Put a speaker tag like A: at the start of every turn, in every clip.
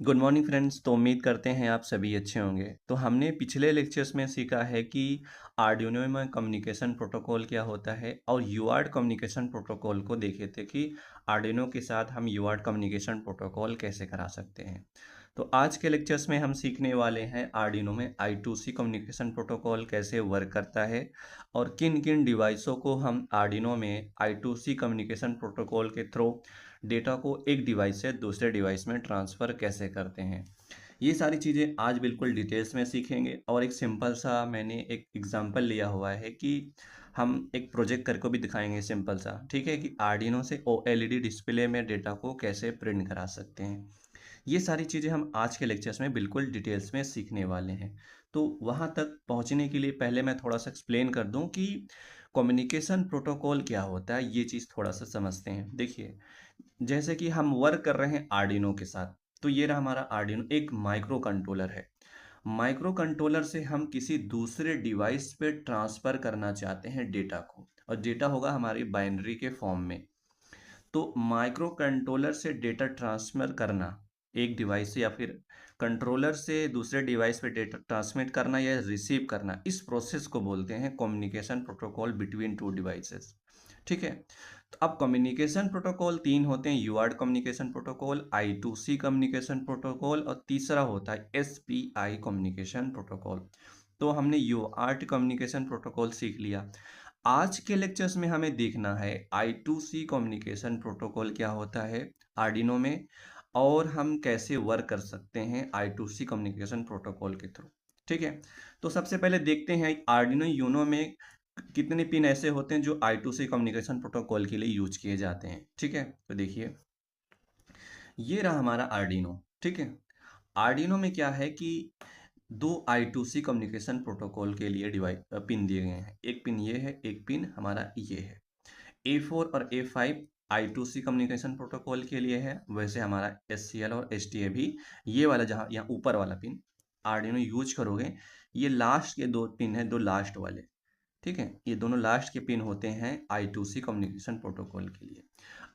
A: Good morning friends. तो उम्मीद करते हैं आप सभी अच्छे होंगे। तो हमने पिछले लेक्चर्स में सीखा है कि आर्डिनो में कम्युनिकेशन प्रोटोकॉल क्या होता है और यूआर्ट कम्युनिकेशन प्रोटोकॉल को देखे थे कि आर्डिनो के साथ हम यूआर्ट कम्युनिकेशन प्रोटोकॉल कैसे करा सकते हैं। तो आज के लेक्चर्स में हम सीखने वाले हैं आर्डिनो में I2C कम्युनिकेशन प्रोटोकॉल कैसे वर्क करता है और किन किन डिवाइसों को हम आर्डिनो में I2C कम्युनिकेशन प्रोटोकॉल के थ्रू डेटा को एक डिवाइस से दूसरे डिवाइस में ट्रांसफ़र कैसे करते हैं। ये सारी चीज़ें आज बिल्कुल डिटेल्स में सीखेंगे और एक सिंपल सा मैंने एक एग्जांपल लिया हुआ है कि हम एक प्रोजेक्ट करके भी दिखाएंगे सिंपल सा, ठीक है, कि आर्डिनो से ओएलईडी डिस्प्ले में डेटा को कैसे प्रिंट करा सकते हैं। ये सारी चीज़ें हम आज के लेक्चर्स में बिल्कुल डिटेल्स में सीखने वाले हैं। तो वहाँ तक पहुँचने के लिए पहले मैं थोड़ा सा एक्सप्लेन कर दूँ कि कम्युनिकेशन प्रोटोकॉल क्या होता है, ये चीज़ थोड़ा सा समझते हैं। देखिए, जैसे कि हम वर्क कर रहे हैं आर्डिनो के साथ, तो ये रहा हमारा आर्डिनो, एक माइक्रो कंट्रोलर है। माइक्रो कंट्रोलर से हम किसी दूसरे डिवाइस पे ट्रांसफ़र करना चाहते हैं डेटा को, और डेटा होगा हमारी बाइनरी के फॉर्म में। तो माइक्रो कंट्रोलर से डेटा ट्रांसफर करना एक डिवाइस से, या फिर कंट्रोलर से दूसरे डिवाइस पे डेटा ट्रांसमिट करना या रिसीव करना, इस प्रोसेस को बोलते हैं communication protocol between two devices. ठीक है। तो अब कम्युनिकेशन प्रोटोकॉल तीन होते हैं: UART communication protocol, I2C communication protocol, और तीसरा होता है SPI कम्युनिकेशन प्रोटोकॉल। तो हमने यूआर्ट कम्युनिकेशन प्रोटोकॉल सीख लिया। आज के लेक्चर्स में हमें देखना है I2C कम्युनिकेशन प्रोटोकॉल क्या होता है आर्डिनो में, और हम कैसे वर्क कर सकते हैं I2C कम्युनिकेशन प्रोटोकॉल के थ्रू। ठीक है। तो सबसे पहले देखते हैं आर्डिनो यूनो में कितने पिन ऐसे होते हैं जो I2C कम्युनिकेशन प्रोटोकॉल के लिए यूज किए जाते हैं। ठीक है। तो देखिए, ये रहा हमारा आर्डिनो। ठीक है। आर्डिनो में क्या है कि दो I2C कम्युनिकेशन प्रोटोकॉल के लिए डिवाइस पिन दिए गए हैं। एक पिन ये है, एक पिन हमारा ये है। A4 और A5 I2C कम्युनिकेशन प्रोटोकॉल के लिए है। वैसे हमारा SCL और STA भी, ये वाला जहाँ यहाँ ऊपर वाला पिन आर्डिनो यूज करोगे, ये लास्ट के दो पिन है, दो लास्ट वाले। ठीक है। ये दोनों लास्ट के पिन होते हैं I2C कम्युनिकेशन प्रोटोकॉल के लिए।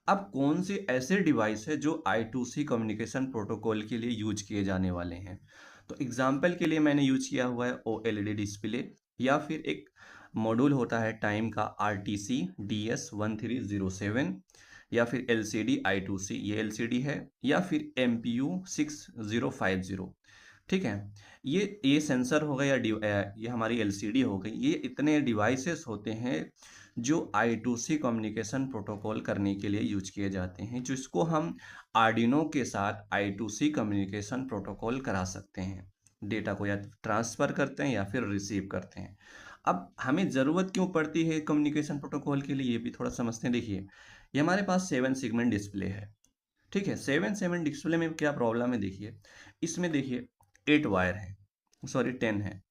A: अब कौन से ऐसे डिवाइस है जो I2C कम्युनिकेशन प्रोटोकॉल के लिए यूज किए जाने वाले हैं? तो एग्जाम्पल के लिए मैंने यूज किया हुआ है OLED डिस्प्ले, या फिर एक मॉड्यूल होता है टाइम का RTC DS1307, या फिर LCD I2C, ये LCD है, या फिर MPU 6050। ठीक है। ये सेंसर हो गया या ये हमारी LCD हो गई। ये इतने डिवाइसेस होते हैं जो I2C कम्युनिकेशन प्रोटोकॉल करने के लिए यूज किए जाते हैं, जिसको हम आर्डिनो के साथ I2C कम्युनिकेशन प्रोटोकॉल करा सकते हैं। डेटा को या ट्रांसफ़र करते हैं या फिर रिसीव करते हैं। अब हमें ज़रूरत क्यों पड़ती है कम्युनिकेशन प्रोटोकॉल के लिए, ये भी थोड़ा समझते हैं। देखिए, ये हमारे पास 7 सेगमेंट डिस्प्ले है। ठीक है। 7 7 डिस्प्ले में क्या प्रॉब्लम है, देखिए, इसमें देखिए 8 वायर है, सॉरी 10 है,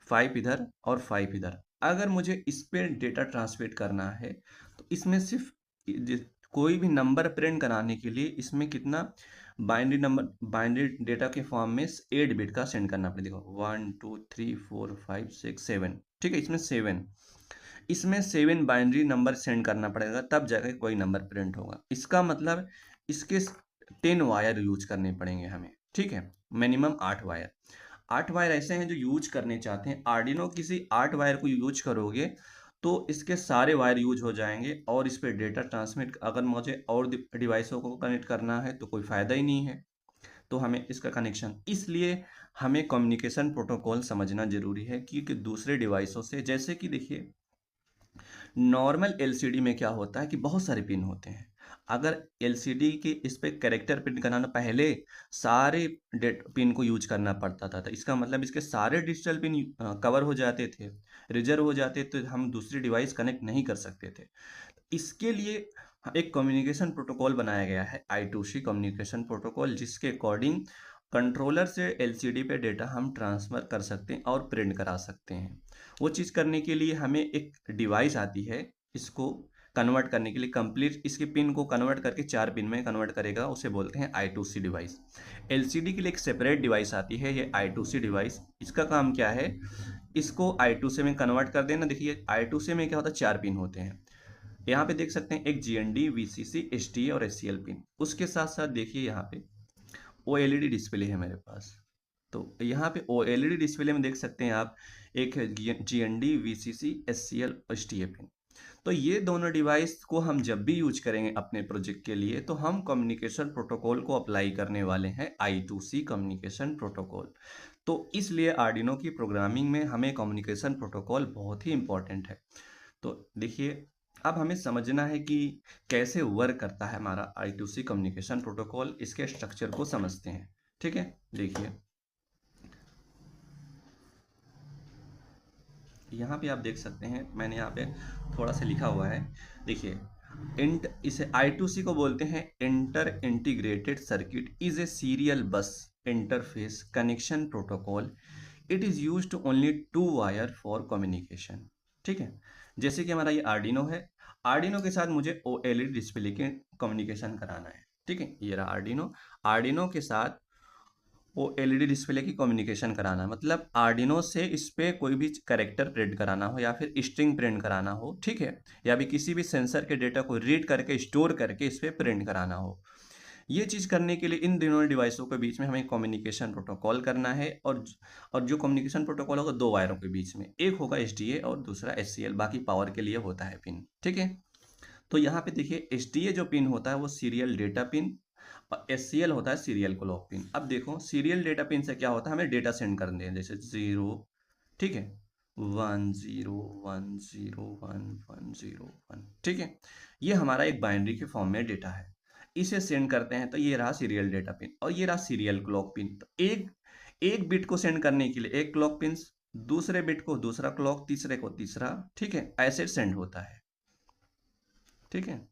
A: 5 इधर और 5 इधर। अगर मुझे इस पे डेटा ट्रांसमिट करना है, तो इसमें सिर्फ कोई भी नंबर प्रिंट कराने के लिए इसमें कितना बाइनरी नंबर, बाइनरी डेटा के फॉर्म में 8 बिट का सेंड करना पड़ेगा। 1 2 3 4 5 6 7। ठीक है। इसमें 7 बाइनरी नंबर सेंड करना पड़ेगा, तब जाकर कोई नंबर प्रिंट होगा। इसका मतलब इसके 10 वायर यूज करने पड़ेंगे हमें। ठीक है। Minimum 8 wire. 8 वायर ऐसे हैं जो यूज करने चाहते हैं आर्डिनो। किसी 8 वायर को यूज करोगे तो इसके सारे वायर यूज हो जाएंगे, और इस पर डेटा ट्रांसमिट अगर मुझे और डिवाइसों को कनेक्ट करना है तो कोई फ़ायदा ही नहीं है। तो हमें इसका कनेक्शन, इसलिए हमें कम्युनिकेशन प्रोटोकॉल समझना ज़रूरी है कि दूसरे डिवाइसों से, जैसे कि देखिए, नॉर्मल एलसीडी में क्या होता है कि बहुत सारे पिन होते हैं। अगर एलसीडी के इस पे कैरेक्टर प्रिंट कराना, पहले सारे डेट पिन को यूज करना पड़ता था, तो इसका मतलब इसके सारे डिजिटल पिन कवर हो जाते थे, रिजर्व हो जाते, तो हम दूसरी डिवाइस कनेक्ट नहीं कर सकते थे। इसके लिए एक कम्युनिकेशन प्रोटोकॉल बनाया गया है I2C कम्युनिकेशन प्रोटोकॉल, जिसके अकॉर्डिंग कंट्रोलर से एलसीडी पे डेटा हम ट्रांसफ़र कर सकते हैं और प्रिंट करा सकते हैं। वो चीज़ करने के लिए हमें एक डिवाइस आती है, इसको कन्वर्ट करने के लिए, कंप्लीट इसके पिन को कन्वर्ट करके 4 पिन में कन्वर्ट करेगा, उसे बोलते हैं I2C डिवाइस। एलसीडी के लिए एक सेपरेट डिवाइस आती है, ये I2C डिवाइस। इसका काम क्या है, इसको I2C में कन्वर्ट कर देना। देखिए, I2C में क्या होता है, 4 पिन होते हैं। यहाँ पे देख सकते हैं एक GND, VCC, STA और SCL पिन। उसके साथ साथ देखिए यहाँ पे OLED डिस्प्ले है मेरे पास। तो यहाँ पे OLED डिस्प्ले में देख सकते हैं आप, एक है GND, VCC, SCL और STA पिन। तो ये दोनों डिवाइस को हम जब भी यूज करेंगे अपने प्रोजेक्ट के लिए, तो हम कम्युनिकेशन प्रोटोकॉल को अप्लाई करने वाले हैं, I2C कम्युनिकेशन प्रोटोकॉल। तो इसलिए आर्डिनो की प्रोग्रामिंग में हमें कम्युनिकेशन प्रोटोकॉल बहुत ही इंपॉर्टेंट है। तो देखिए, अब हमें समझना है कि कैसे वर्क करता है हमारा I2C कम्युनिकेशन प्रोटोकॉल। इसके स्ट्रक्चर को समझते हैं। ठीक है, देखिए यहाँ पे आप देख सकते हैं, मैंने यहाँ पे थोड़ा सा लिखा हुआ है। देखिए, इसे I2C को बोलते हैं inter integrated circuit is a serial bus interface connection protocol. It is used only two wire for communication. ठीक है, जैसे कि हमारा ये आर्डिनो है, आर्डिनो के साथ मुझे OLED डिस्प्ले के कम्युनिकेशन कराना है। ठीक है, ये रहा आर्डिनो, आर्डिनो के साथ OLED डिस्प्ले की कम्युनिकेशन कराना, मतलब आर्डिनो से इस पे कोई भी कैरेक्टर प्रिंट कराना हो या फिर स्ट्रिंग प्रिंट कराना हो। ठीक है, या भी किसी भी सेंसर के डेटा को रीड करके स्टोर करके इस पे प्रिंट कराना हो। ये चीज़ करने के लिए इन दोनों डिवाइसों के बीच में हमें कम्युनिकेशन प्रोटोकॉल करना है। और जो कम्युनिकेशन प्रोटोकॉल होगा दो वायरों के बीच में, एक होगा SDA और दूसरा SCL, बाकी पावर के लिए होता है पिन। ठीक है, तो यहाँ पे देखिए SDA जो पिन होता है वो सीरियल डेटा पिन, और SCL होता है सीरियल क्लॉक पिन। अब देखो, सीरियल डेटा पिन से क्या होता है, हमें डेटा सेंड करने हैं, जैसे 0, ठीक है, 1 0 1 0 1 1 0 1। ठीक है, ये हमारा एक बाइनरी के फॉर्म में डेटा है, इसे सेंड करते हैं। तो ये रहा सीरियल डेटा पिन और ये रहा सीरियल क्लॉक पिन। तो एक एक बिट को सेंड करने के लिए एक क्लॉक पिन, दूसरे बिट को दूसरा क्लॉक, तीसरे को तीसरा। ठीक है, ऐसे सेंड होता है। ठीक है,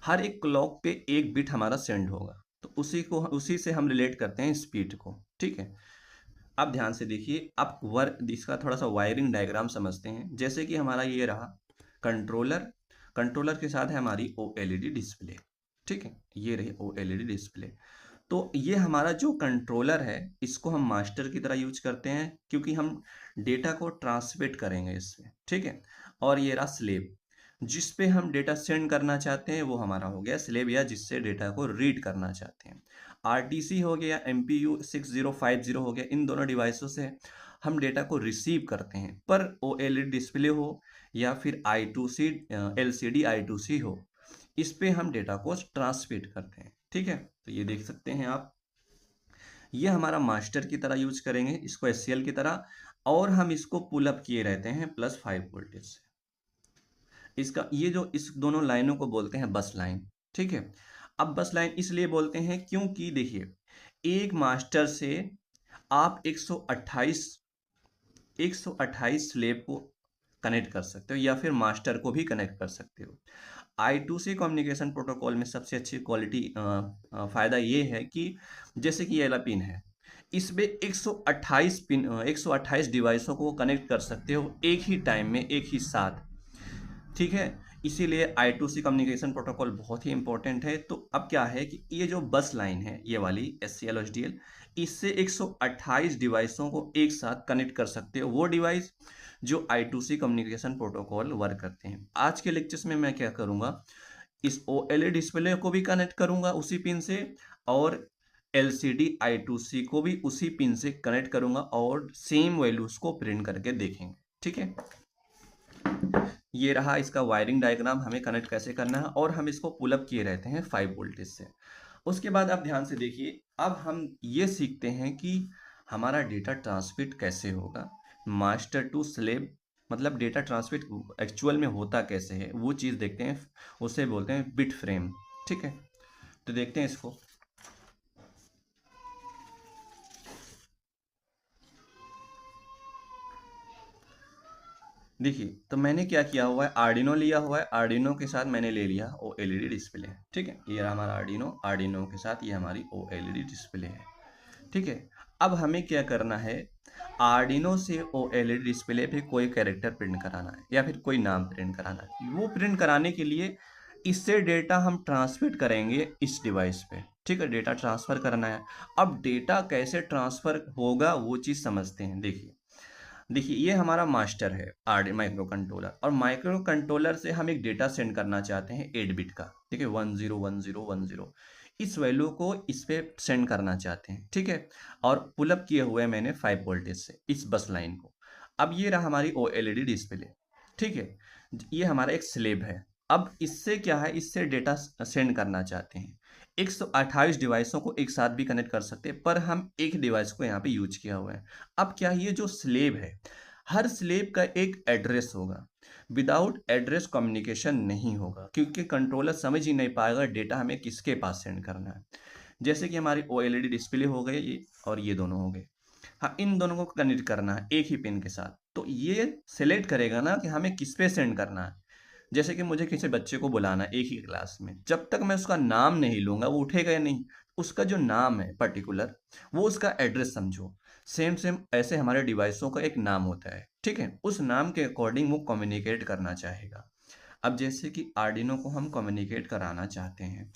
A: हर एक क्लॉक पे एक बिट हमारा सेंड होगा, तो उसी से हम रिलेट करते हैं स्पीड को। ठीक है, अब ध्यान से देखिए, अब इसका थोड़ा सा वायरिंग डायग्राम समझते हैं। जैसे कि हमारा ये रहा कंट्रोलर, कंट्रोलर के साथ है हमारी OLED डिस्प्ले। ठीक है, ये रही OLED डिस्प्ले। तो ये हमारा जो कंट्रोलर है, इसको हम मास्टर की तरह यूज करते हैं, क्योंकि हम डेटा को ट्रांसमिट करेंगे इससे। ठीक है, और ये रहा स्लेव, जिस पे हम डेटा सेंड करना चाहते हैं, वो हमारा हो गया स्लेव, या जिससे डेटा को रीड करना चाहते हैं। RTC हो गया, MPU 6050 हो गया, इन दोनों डिवाइसों से हम डेटा को रिसीव करते हैं। पर OLED डिस्प्ले हो या फिर I2C LCD I2C हो, इस पे हम डेटा को ट्रांसमिट करते हैं। ठीक है, तो ये देख सकते हैं आप, ये हमारा मास्टर की तरह यूज करेंगे इसको, SCL की तरह। और हम इसको पुल अप किए रहते हैं +5 वोल्टेज से। इसका ये जो इस दोनों लाइनों को बोलते हैं बस लाइन। ठीक है, अब बस लाइन इसलिए बोलते हैं क्योंकि देखिए, एक मास्टर से आप 128 स्लेव को कनेक्ट कर सकते हो, या फिर मास्टर को भी कनेक्ट कर सकते हो। I2C कम्युनिकेशन प्रोटोकॉल में सबसे अच्छी क्वालिटी फ़ायदा ये है कि जैसे कि ये वाला पिन है, इसमें 128 डिवाइसों को कनेक्ट कर सकते हो एक ही टाइम में, एक ही साथ। ठीक है, इसीलिए I2C कम्युनिकेशन प्रोटोकॉल बहुत ही इंपॉर्टेंट है। तो अब क्या है कि ये जो बस लाइन है, ये वाली SCL और SDL, इससे 128 डिवाइसों को एक साथ कनेक्ट कर सकते हो, वो डिवाइस जो I2C कम्युनिकेशन प्रोटोकॉल वर्क करते हैं। आज के लेक्चर्स में मैं क्या करूँगा, इस OLED डिस्प्ले को भी कनेक्ट करूँगा उसी पिन से, और LCD I2C को भी उसी पिन से कनेक्ट करूँगा, और सेम वैल्यूज़ को प्रिंट करके देखेंगे। ठीक है, ये रहा इसका वायरिंग डायग्राम, हमें कनेक्ट कैसे करना है, और हम इसको पुल अप किए रहते हैं 5 वोल्टेज से। उसके बाद आप ध्यान से देखिए, अब हम ये सीखते हैं कि हमारा डेटा ट्रांसमिट कैसे होगा, मास्टर टू स्लेव, मतलब डेटा ट्रांसमिट एक्चुअल में होता कैसे है, वो चीज़ देखते हैं। उसे बोलते हैं बिट फ्रेम। ठीक है, तो देखते हैं इसको। देखिए, तो मैंने क्या किया हुआ है, आर्डिनो लिया हुआ है, आर्डिनो के साथ मैंने ले लिया OLED डिस्प्ले। ठीक है, ये रहा हमारा आर्डिनो, आर्डिनो के साथ ये हमारी OLED डिस्प्ले है। ठीक है, अब हमें क्या करना है, आर्डिनो से OLED डिस्प्ले पे कोई कैरेक्टर प्रिंट कराना है, या फिर कोई नाम प्रिंट कराना है। वो प्रिंट कराने के लिए इससे डेटा हम ट्रांसमिट करेंगे इस डिवाइस पे। ठीक है, डेटा ट्रांसफ़र करना है। अब डेटा कैसे ट्रांसफ़र होगा वो चीज़ समझते हैं। देखिए, ये हमारा मास्टर है माइक्रो कंट्रोलर, और माइक्रो कंट्रोलर से हम एक डेटा सेंड करना चाहते हैं 8 बिट का। ठीक है, 10 10 10। इस वैल्यू को इस पे सेंड करना चाहते हैं, ठीक है। और पुलअप किए हुए हैं मैंने 5 वोल्टेज से इस बस लाइन को। अब ये रहा हमारी OLED डिस्प्ले, ठीक है। ये हमारा एक स्लेब है। अब इससे क्या है, इससे डेटा सेंड करना चाहते हैं। 128 डिवाइसों को एक साथ भी कनेक्ट कर सकते हैं, पर हम एक डिवाइस को यहाँ पे यूज किया हुआ है। अब क्या, ये जो स्लेब है, हर स्लेब का एक एड्रेस होगा। विदाउट एड्रेस कम्युनिकेशन नहीं होगा, क्योंकि कंट्रोलर समझ ही नहीं पाएगा डेटा हमें किसके पास सेंड करना है। जैसे कि हमारी OLED डिस्प्ले हो गई ये, और ये दोनों हो गए। हाँ, इन दोनों को कनेक्ट करना है एक ही पिन के साथ, तो ये सेलेक्ट करेगा ना कि हमें किस पे सेंड करना है। जैसे कि मुझे किसी बच्चे को बुलाना है एक ही क्लास में, जब तक मैं उसका नाम नहीं लूंगा वो उठेगा या नहीं। उसका जो नाम है पर्टिकुलर, वो उसका एड्रेस समझो। सेम सेम ऐसे हमारे डिवाइसों का एक नाम होता है, ठीक है। उस नाम के अकॉर्डिंग वो कम्युनिकेट करना चाहेगा। अब जैसे कि आर्डिनो को हम कम्युनिकेट कराना चाहते हैं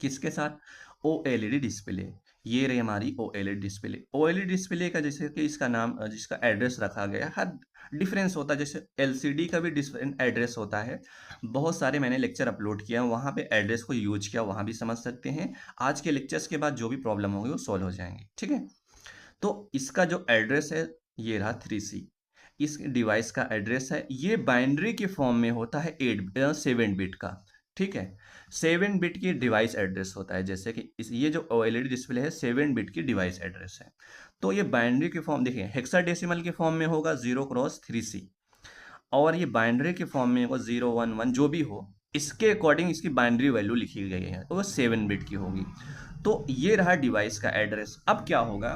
A: किसके साथ, OLED डिस्प्ले। ये रही हमारी OLED डिस्प्ले। OLED डिस्प्ले का जैसे कि इसका नाम, जिसका एड्रेस रखा गया, हर डिफरेंस होता है। जैसे LCD का भी डिफरेंट एड्रेस होता है। बहुत सारे मैंने लेक्चर अपलोड किया, वहाँ पे एड्रेस को यूज किया, वहाँ भी समझ सकते हैं। आज के लेक्चर्स के बाद जो भी प्रॉब्लम होगी वो सॉल्व हो जाएंगी, ठीक है। तो इसका जो एड्रेस है, ये रहा 3C। इस डिवाइस का एड्रेस है, ये बाइनरी के फॉर्म में होता है 7 बिट का, ठीक है। 7 बिट की डिवाइस एड्रेस होता है। जैसे कि ये जो OLED डिस्प्ले है 7 बिट की डिवाइस एड्रेस है। तो ये बाइनरी के फॉर्म, देखिए हेक्साडेसिमल के फॉर्म में होगा 0x3C, और ये बाइनरी के फॉर्म में होगा 011, जो भी हो इसके अकॉर्डिंग इसकी बाइनरी वैल्यू लिखी गई है, तो वो 7 बिट की होगी। तो ये रहा डिवाइस का एड्रेस। अब क्या होगा,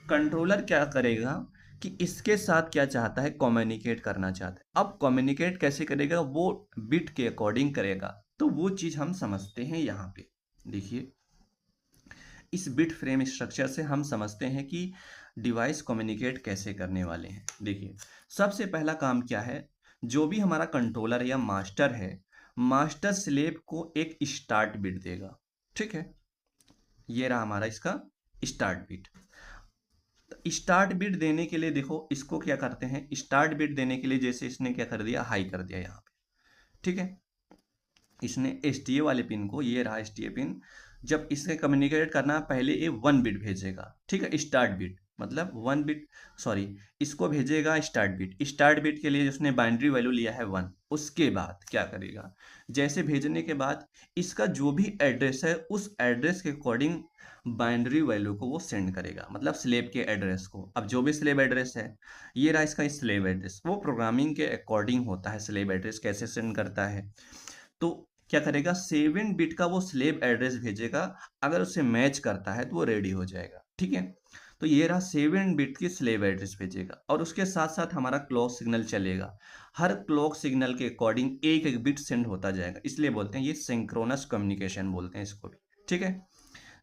A: कंट्रोलर क्या करेगा कि इसके साथ क्या चाहता है, कम्युनिकेट करना चाहता है। अब कम्युनिकेट कैसे करेगा, वो बिट के अकॉर्डिंग करेगा। तो वो चीज हम समझते हैं यहाँ पे। देखिए, इस बिट फ्रेम स्ट्रक्चर से हम समझते हैं कि डिवाइस कम्युनिकेट कैसे करने वाले हैं। देखिए, सबसे पहला काम क्या है, जो भी हमारा कंट्रोलर या मास्टर है, मास्टर स्लेव को एक स्टार्ट बिट देगा, ठीक है। ये रहा हमारा इसका स्टार्ट बिट। स्टार्ट बिट देने के लिए देखो, इसको क्या करते हैं, स्टार्ट बिट देने के लिए जैसे इसने क्या कर दिया, हाई कर दिया यहाँ पे, ठीक है। इसने STA वाले पिन को, ये रहा STA पिन, जब इससे कम्युनिकेट करना पहले ये 1 बिट भेजेगा, ठीक है। स्टार्ट बिट मतलब 1 बिट, सॉरी, इसको भेजेगा स्टार्ट बिट। स्टार्ट बिट के लिए उसने बाइनरी वैल्यू लिया है 1। उसके बाद क्या करेगा, जैसे भेजने के बाद इसका जो भी एड्रेस है, उस एड्रेस के अकॉर्डिंग बाइनरी वैल्यू को वो सेंड करेगा, मतलब स्लेब के एड्रेस को। अब जो भी स्लेब एड्रेस है, ये रहा इसका स्लेब एड्रेस, वो प्रोग्रामिंग के अकॉर्डिंग होता है। स्लेब एड्रेस कैसे सेंड करता है, तो क्या करेगा, 7 बिट का वो स्लेब एड्रेस भेजेगा। अगर उसे मैच करता है तो वो रेडी हो जाएगा, ठीक है। तो ये रहा 7 बिट की स्लेब एड्रेस भेजेगा, और उसके साथ साथ हमारा क्लॉक सिग्नल चलेगा। हर क्लॉक सिग्नल के अकॉर्डिंग एक एक बिट सेंड होता जाएगा, इसलिए बोलते हैं ये सिंक्रोनस कम्युनिकेशन बोलते हैं इसको भी, ठीक है।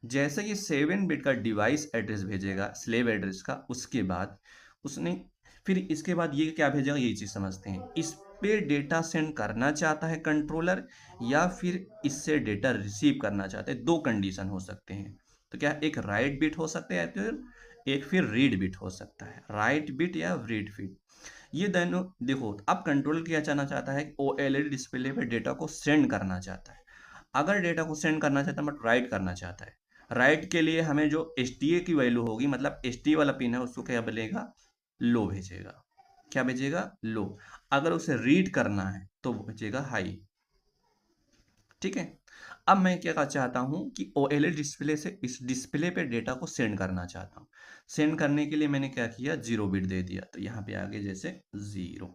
A: जैसे ये 7 बिट का डिवाइस एड्रेस भेजेगा स्लेव एड्रेस का, उसके बाद उसने फिर इसके बाद ये क्या भेजेगा, ये चीज समझते हैं। इस पे डेटा सेंड करना चाहता है कंट्रोलर, या फिर इससे डेटा रिसीव करना चाहते हैं। दो कंडीशन हो सकते हैं। तो क्या एक राइट बिट हो सकता है, फिर एक फिर रीड बिट हो सकता है, राइट बिट या रीड बिट। ये दोनों देखो, अब कंट्रोलर क्या चाहना चाहता है, OLED डिस्प्ले पे डेटा को सेंड करना चाहता है। अगर डेटा को सेंड करना चाहता है बट राइट करना चाहता है, राइट के लिए हमें जो STA की वैल्यू होगी, मतलब STA वाला पिन है, उसको क्या बनेगा, लो भेजेगा। क्या भेजेगा, लो। अगर उसे रीड करना है तो भेजेगा हाई, ठीक है। अब मैं क्या चाहता हूं कि OLED डिस्प्ले से इस डिस्प्ले पे डेटा को सेंड करना चाहता हूं। सेंड करने के लिए मैंने क्या किया, 0 बिट दे दिया, तो यहाँ पे आगे जैसे 0,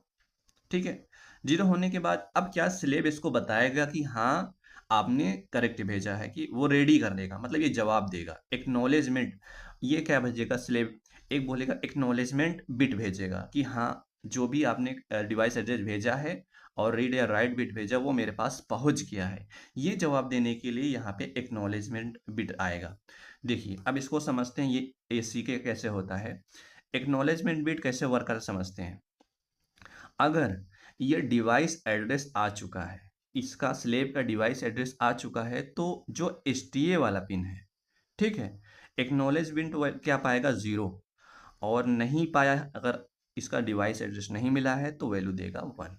A: ठीक है। 0 होने के बाद अब क्या, स्लेब इसको बताएगा कि हाँ आपने करेक्ट भेजा है, कि वो रेडी कर देगा, मतलब ये जवाब देगा, एक्नॉलेजमेंट। ये क्या भेजेगा स्लेब, एक बोलेगा एक्नॉलेजमेंट बिट भेजेगा कि हाँ जो भी आपने डिवाइस एड्रेस भेजा है और रीड या राइट बिट भेजा, वो मेरे पास पहुंच गया है। ये जवाब देने के लिए यहाँ पे एक्नॉलेजमेंट बिट आएगा। देखिए, अब इसको समझते हैं ये AC के कैसे होता है। एक्नॉलेजमेंट बिट कैसे वर्क कर समझते हैं। अगर ये डिवाइस एड्रेस आ चुका है, इसका स्लेब का डिवाइस एड्रेस आ चुका है, तो जो STA वाला पिन है, ठीक है, एक्नॉलेजमेंट क्या पाएगा, 0। और नहीं पाया, अगर इसका डिवाइस एड्रेस नहीं मिला है तो वैल्यू देगा 1,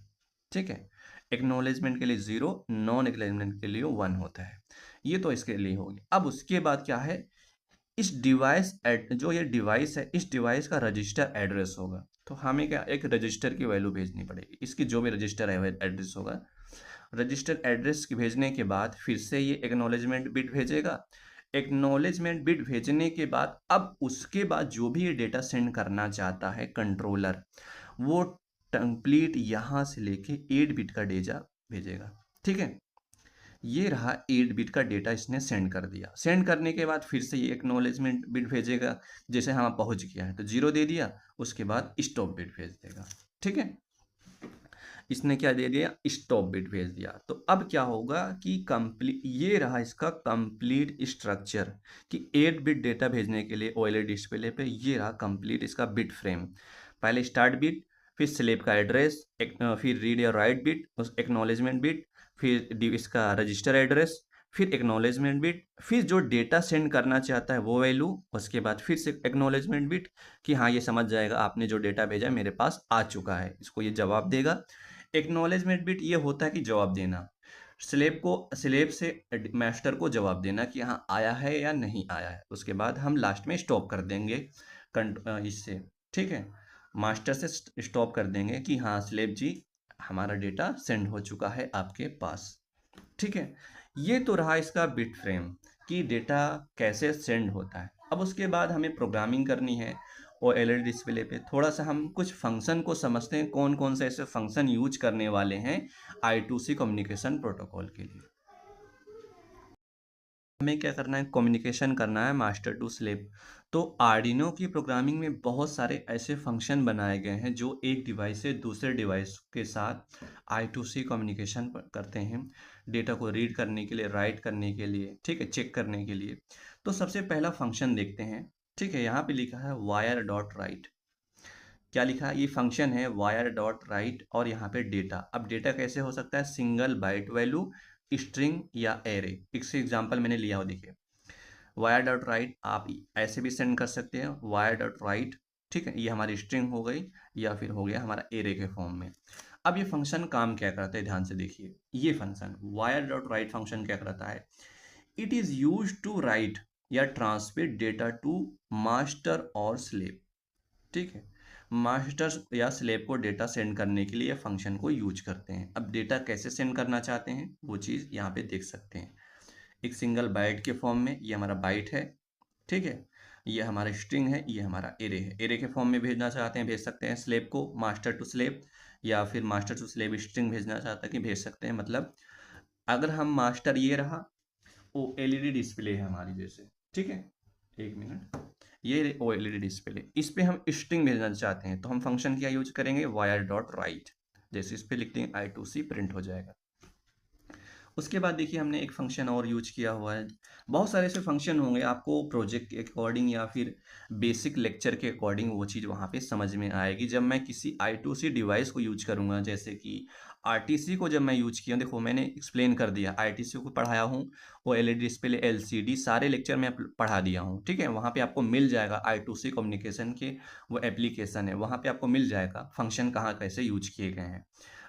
A: ठीक है। एक्नॉलेजमेंट के लिए 0, नॉन एक्नॉलेजमेंट के लिए 1 होता है। ये तो इसके लिए हो गया। अब उसके बाद क्या है, इस डिवाइस जो ये डिवाइस है, इस डिवाइस का रजिस्टर एड्रेस होगा। तो हमें क्या, एक रजिस्टर की वैल्यू भेजनी पड़ेगी, इसकी जो भी रजिस्टर है एड्रेस होगा। रजिस्टर एड्रेस की भेजने के बाद फिर से ये एक्नॉलेजमेंट बिट भेजेगा। एक्नॉलेजमेंट बिट भेजने के बाद अब उसके बाद जो भी ये डेटा सेंड करना चाहता है कंट्रोलर, वो कंप्लीट यहाँ से लेके 8 बिट का डेटा भेजेगा। ठीक है, ये रहा 8 बिट का डेटा इसने सेंड कर दिया। सेंड करने के बाद फिर से ये एक्नॉलेजमेंट बिट भेजेगा, जैसे हम पहुंच गया है तो 0 दे दिया, उसके बाद स्टॉप बिट भेज देगा। ठीक है, इसने क्या दे दिया, स्टॉप बिट भेज दिया। तो अब क्या होगा कि कंप्लीट, ये रहा इसका कंप्लीट स्ट्रक्चर कि 8 बिट डेटा भेजने के लिए ओएलईडी डिस्प्ले पे ये रहा कंप्लीट इसका बिट फ्रेम। पहले स्टार्ट बिट, फिर स्लेब का एड्रेस, फिर रीड या राइट बिट, उस एक्नॉलेजमेंट बिट, फिर इसका रजिस्टर एड्रेस, फिर एक्नॉलेजमेंट बिट, फिर जो डेटा सेंड करना चाहता है वो वैल्यू, उसके बाद फिर से एक्नॉलेजमेंट बिट कि हाँ ये समझ जाएगा आपने जो डेटा भेजा मेरे पास आ चुका है, इसको ये जवाब देगा। एक्नॉलेजमेंट बिट ये होता है कि जवाब देना, स्लेब से मास्टर को जवाब देना कि हाँ आया है या नहीं आया है। उसके बाद हम लास्ट में स्टॉप कर देंगे इससे। ठीक है, मास्टर से स्टॉप कर देंगे कि हाँ स्लेब जी हमारा डेटा सेंड हो चुका है आपके पास। ठीक है, ये तो रहा इसका बिट फ्रेम कि डेटा कैसे सेंड होता है। अब उसके बाद हमें प्रोग्रामिंग करनी है और एलईडी डिस्प्ले पे थोड़ा सा हम कुछ फंक्शन को समझते हैं, कौन कौन से ऐसे फंक्शन यूज करने वाले हैं I2C कम्युनिकेशन प्रोटोकॉल के लिए। हमें क्या करना है, कम्युनिकेशन करना है मास्टर टू स्लेव। तो आर्डिनो की प्रोग्रामिंग में बहुत सारे ऐसे फंक्शन बनाए गए हैं जो एक डिवाइस से दूसरे डिवाइस के साथ I2C कम्युनिकेशन करते हैं, डेटा को रीड करने के लिए, राइट करने के लिए, ठीक है, चेक करने के लिए। तो सबसे पहला फंक्शन देखते हैं। ठीक है, यहाँ पे लिखा है वायर डॉट राइट। क्या लिखा है, ये फंक्शन है वायर डॉट राइट और यहाँ पे डेटा। अब डेटा कैसे हो सकता है, सिंगल बाइट वैल्यू, स्ट्रिंग या एरे। इससे एग्जांपल मैंने लिया हो, देखिए वायर डॉट राइट आप ऐसे भी सेंड कर सकते हैं, वायर डॉट राइट। ठीक है, ये हमारी स्ट्रिंग हो गई या फिर हो गया हमारा एरे के फॉर्म में। अब ये फंक्शन काम क्या करता है, ध्यान से देखिए। ये function wire dot write function क्या करता है, it is use to write या ट्रांसमिट डेटा टू मास्टर और स्लेव। ठीक है, मास्टर या स्लेव को डेटा सेंड करने के लिए फंक्शन को यूज करते हैं। अब डेटा कैसे सेंड करना चाहते हैं वो चीज़ यहाँ पे देख सकते हैं, एक सिंगल बाइट के फॉर्म में, ये हमारा बाइट है। ठीक है, ये हमारा स्ट्रिंग है, ये हमारा एरे है। एरे के फॉर्म में भेजना चाहते हैं भेज सकते हैं स्लेव को, मास्टर टू स्लेव, या फिर मास्टर टू स्लेव स्ट्रिंग भेजना चाहता है कि भेज सकते हैं। मतलब अगर हम मास्टर, ये रहा वो एलईडी डिस्प्ले है हमारी जैसे। ठीक है, एक मिनट, ये ओएलईडी डिस्प्ले, इस पे हम स्ट्रिंग भेजना चाहते हैं तो हम फंक्शन क्या यूज करेंगे, वायर डॉट राइट। जैसे इस पे लिखते हैं I2C प्रिंट हो जाएगा। उसके बाद देखिए हमने एक फंक्शन और यूज किया हुआ है। बहुत सारे ऐसे फंक्शन होंगे, आपको प्रोजेक्ट के अकॉर्डिंग या फिर बेसिक लेक्चर के अकॉर्डिंग वो चीज़ वहाँ पे समझ में आएगी जब मैं किसी I2C डिवाइस को यूज करूँगा। जैसे कि RTC को जब मैं यूज किया, देखो मैंने एक्सप्लेन कर दिया, ITC को पढ़ाया हूँ, वो एलईडी डिस्प्ले, LCD सारे लेक्चर में पढ़ा दिया हूँ। ठीक है, वहाँ पे आपको मिल जाएगा I2C कम्युनिकेशन के वो एप्लीकेशन है, वहाँ पे आपको मिल जाएगा फंक्शन कहाँ कैसे यूज किए गए हैं।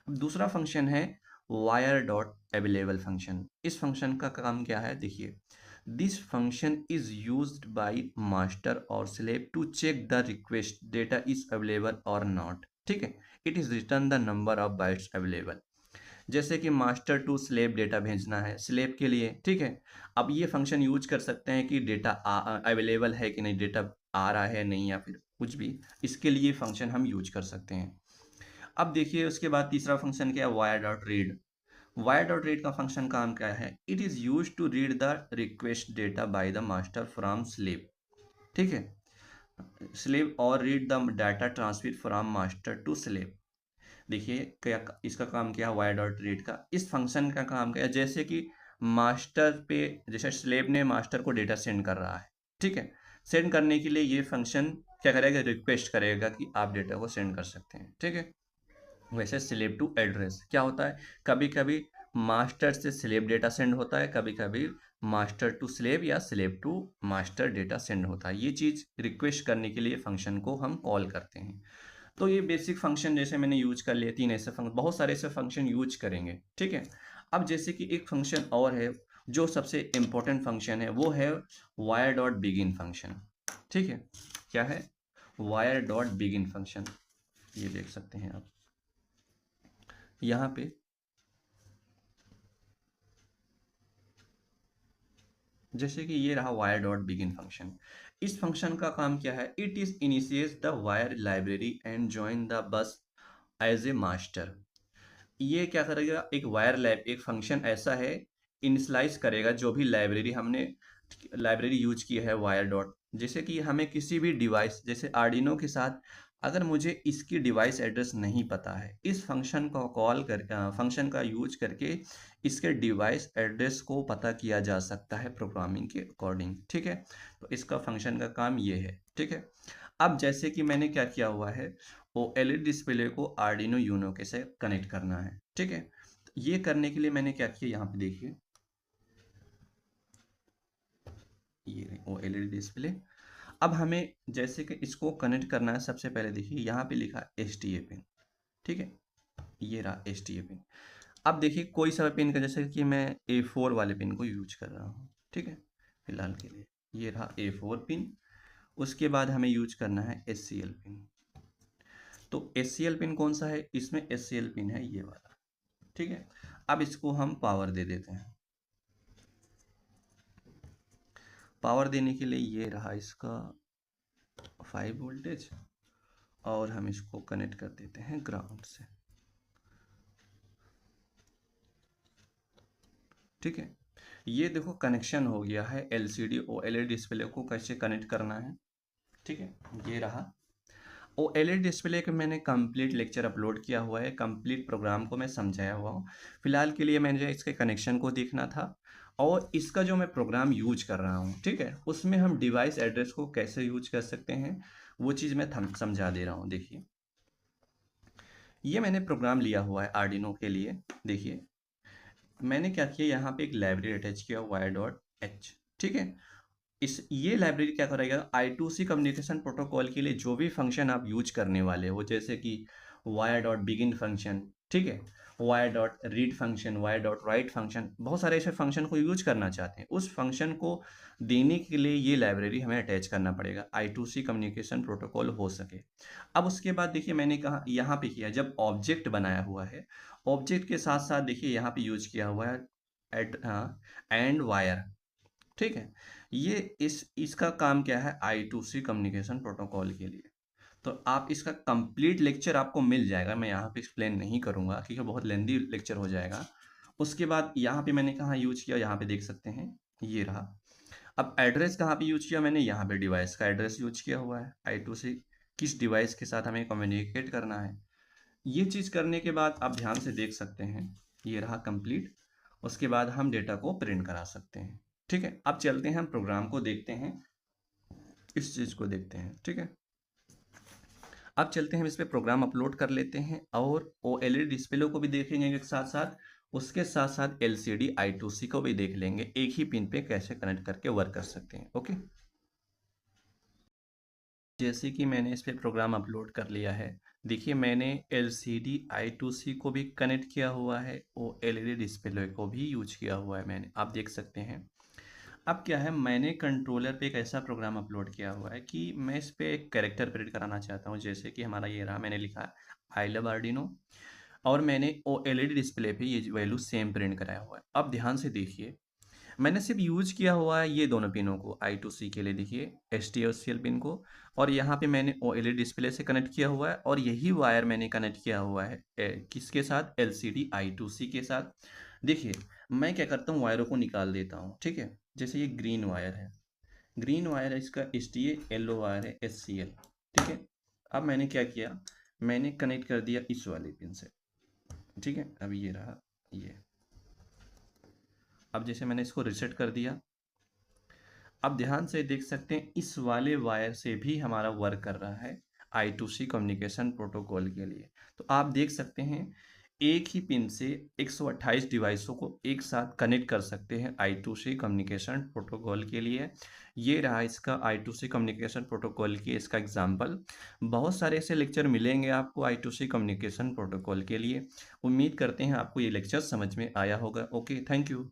A: अब दूसरा फंक्शन है वायर डॉट अवेलेबल फंक्शन। इस फंक्शन का काम क्या है, देखिए this function is used by master और slave to check the request data is available और नॉट। ठीक है, it is return the number of bytes available. जैसे कि मास्टर टू स्लेव डेटा भेजना है स्लेव के लिए। ठीक है, अब ये फंक्शन यूज कर सकते हैं कि डेटा अवेलेबल है कि नहीं, डेटा आ रहा है नहीं, या फिर कुछ भी, इसके लिए फंक्शन हम यूज कर सकते हैं। अब देखिए उसके बाद तीसरा फंक्शन क्या है, wire dot read. Wire dot read का फंक्शन काम क्या है, it is use to read the request data by the master from slave. ठीक है, स्लेव और read the data transmit from master to slave. देखिए क्या इसका काम क्या है, वायर डॉट रीड का। इस फंक्शन का काम क्या है, जैसे कि मास्टर पे, जैसे स्लेव ने मास्टर को डेटा सेंड कर रहा है। ठीक है, सेंड करने के लिए ये फंक्शन क्या करेगा, रिक्वेस्ट करेगा कि आप डेटा को सेंड कर सकते हैं। ठीक है, वैसे स्लेव टू एड्रेस क्या होता है, कभी कभी मास्टर से स्लेव डेटा सेंड होता है, कभी कभी मास्टर टू स्लेव या slave to master data send होता है। ये चीज़ रिक्वेस्ट करने के लिए फंक्शन को हम कॉल करते हैं। तो ये बेसिक फंक्शन जैसे मैंने यूज कर लिए, 3 ऐसे फंक्शन, बहुत सारे ऐसे फंक्शन यूज करेंगे। ठीक है, अब जैसे कि एक फंक्शन और है, जो सबसे इम्पोर्टेंट फंक्शन है वो है वायर डॉट बिगिन फंक्शन। ठीक है, क्या है? Wire dot begin function. ये देख सकते हैं आप यहाँ पे, जैसे कि ये रहा वायर डॉट बिगिन फंक्शन। इस फंक्शन का काम क्या है? It is initiates the wire library and join the bus as a master. ये क्या करेगा? एक वायर लैब, एक फंक्शन ऐसा है, इनिशलाइज करेगा जो भी लाइब्रेरी हमने लाइब्रेरी यूज की है वायर डॉट। जैसे कि हमें किसी भी डिवाइस, जैसे आर्डिनो के साथ, अगर मुझे इसकी डिवाइस एड्रेस नहीं पता है, इस फंक्शन का कॉल कर फंक्शन का यूज करके इसके डिवाइस एड्रेस को पता किया जा सकता है प्रोग्रामिंग के अकॉर्डिंग। ठीक है, तो इसका फंक्शन का काम ये है। ठीक है, अब जैसे कि मैंने क्या किया हुआ है, वो एलईडी डिस्प्ले को आर्डिनो यूनो के से कनेक्ट करना है। ठीक है, तो ये करने के लिए मैंने क्या किया, यहाँ पे देखिए, ये वो एलईडी डिस्प्ले। अब हमें जैसे कि इसको कनेक्ट करना है, सबसे पहले देखिए यहाँ पे लिखा एस टी ए पिन। ठीक है, ये रहा एस टी ए पिन। अब देखिए कोई सा पिन का, जैसे कि मैं A4 वाले पिन को यूज कर रहा हूँ। ठीक है, फिलहाल के लिए ये रहा A4 पिन। उसके बाद हमें यूज करना है SCL पिन। तो SCL पिन कौन सा है? इसमें SCL पिन है ये वाला। ठीक है, अब इसको हम पावर दे देते हैं। पावर देने के लिए ये रहा इसका 5 वोल्टेज, और हम इसको कनेक्ट कर देते हैं ग्राउंड से। ठीक है, ये देखो कनेक्शन हो गया है LCD और LED डिस्प्ले को कैसे कनेक्ट करना है। ठीक है, ये रहा। और LED डिस्प्ले के मैंने कंप्लीट लेक्चर अपलोड किया हुआ है, कंप्लीट प्रोग्राम को मैं समझाया हुआ हूँ। फिलहाल के लिए मैंने इसके कनेक्शन को देखना था, और इसका जो मैं प्रोग्राम यूज कर रहा हूँ, ठीक है, उसमें हम डिवाइस एड्रेस को कैसे यूज कर सकते हैं वो चीज़ मैं समझा दे रहा हूँ। देखिए, ये मैंने प्रोग्राम लिया हुआ है आर्डिनो के लिए। देखिए मैंने क्या किया, यहाँ पे एक लाइब्रेरी अटैच किया वायर डॉट एच। ठीक है, इस ये लाइब्रेरी क्या करेगा, I2C कम्युनिकेशन प्रोटोकॉल के लिए जो भी फंक्शन आप यूज करने वाले हो, जैसे कि वायर डॉट बिगिन फंक्शन, ठीक है, wire dot read function, wire dot write function, बहुत सारे ऐसे फंक्शन को यूज करना चाहते हैं, उस फंक्शन को देने के लिए ये लाइब्रेरी हमें अटैच करना पड़ेगा, I2C कम्युनिकेशन प्रोटोकॉल हो सके। अब उसके बाद देखिए मैंने कहा यहाँ पे किया, जब ऑब्जेक्ट बनाया हुआ है, ऑब्जेक्ट के साथ साथ देखिए यहाँ पे यूज किया हुआ है एंड वायर। ठीक है, ये इसका काम क्या है, I2C कम्युनिकेशन प्रोटोकॉल के लिए। तो आप इसका कंप्लीट लेक्चर आपको मिल जाएगा, मैं यहाँ पे एक्सप्लेन नहीं करूँगा क्योंकि बहुत लेंदी लेक्चर हो जाएगा। उसके बाद यहाँ पे मैंने कहाँ यूज किया, यहाँ पे देख सकते हैं, ये रहा। अब एड्रेस कहाँ पे यूज किया मैंने, यहाँ पे डिवाइस का एड्रेस यूज किया हुआ है, I2C किस डिवाइस के साथ हमें कम्युनिकेट करना है। ये चीज़ करने के बाद आप ध्यान से देख सकते हैं, ये रहा कंप्लीट। उसके बाद हम डेटा को प्रिंट करा सकते हैं। ठीक है, अब चलते हैं हम प्रोग्राम को देखते हैं, इस चीज़ को देखते हैं। ठीक है, अब चलते हैं हम इस पे प्रोग्राम अपलोड कर लेते हैं, और वो एलईडी डिस्प्ले को भी देखेंगे एक साथ साथ, उसके साथ साथ LCD I2C को भी देख लेंगे, एक ही पिन पे कैसे कनेक्ट करके वर्क कर सकते हैं। ओके, जैसे कि मैंने इस पे प्रोग्राम अपलोड कर लिया है, देखिए मैंने LCD I2C को भी कनेक्ट किया हुआ है, वो LED डिस्प्ले को भी यूज किया हुआ है मैंने, आप देख सकते हैं। अब क्या है, मैंने कंट्रोलर पे एक ऐसा प्रोग्राम अपलोड किया हुआ है कि मैं इस पे एक कैरेक्टर प्रिंट कराना चाहता हूँ, जैसे कि हमारा ये रहा, मैंने लिखा आई लव आर्डिनो, और मैंने वो LED डिस्प्ले पे ये वैल्यू सेम प्रिंट कराया हुआ है। अब ध्यान से देखिए, मैंने सिर्फ यूज किया हुआ है ये दोनों पिनों को, I2C के लिए देखिए STL पिन को, और यहाँ पे मैंने OLED डिस्प्ले से कनेक्ट किया हुआ है, और यही वायर मैंने कनेक्ट किया हुआ है किसके साथ, LCD I2C के साथ। देखिए मैं क्या करता हूँ, वायरों को निकाल देता हूँ। ठीक है, जैसे ये ग्रीन वायर है, ग्रीन वायर है इसका STA, येलो वायर है SCL। ठीक है, अब मैंने क्या किया, मैंने कनेक्ट कर दिया इस वाले पिन से। ठीक है, अब ये रहा ये। अब जैसे मैंने इसको रिसेट कर दिया, अब ध्यान से देख सकते हैं इस वाले वायर से भी हमारा वर्क कर रहा है I2C कम्युनिकेशन प्रोटोकॉल के लिए। तो आप देख सकते हैं एक ही पिन से 128 डिवाइसों को एक साथ कनेक्ट कर सकते हैं I2C कम्युनिकेशन प्रोटोकॉल के लिए। ये रहा इसका I2C कम्युनिकेशन प्रोटोकॉल की इसका एग्जाम्पल। बहुत सारे ऐसे लेक्चर मिलेंगे आपको I2C कम्युनिकेशन प्रोटोकॉल के लिए। उम्मीद करते हैं आपको ये लेक्चर समझ में आया होगा। Okay, thank you.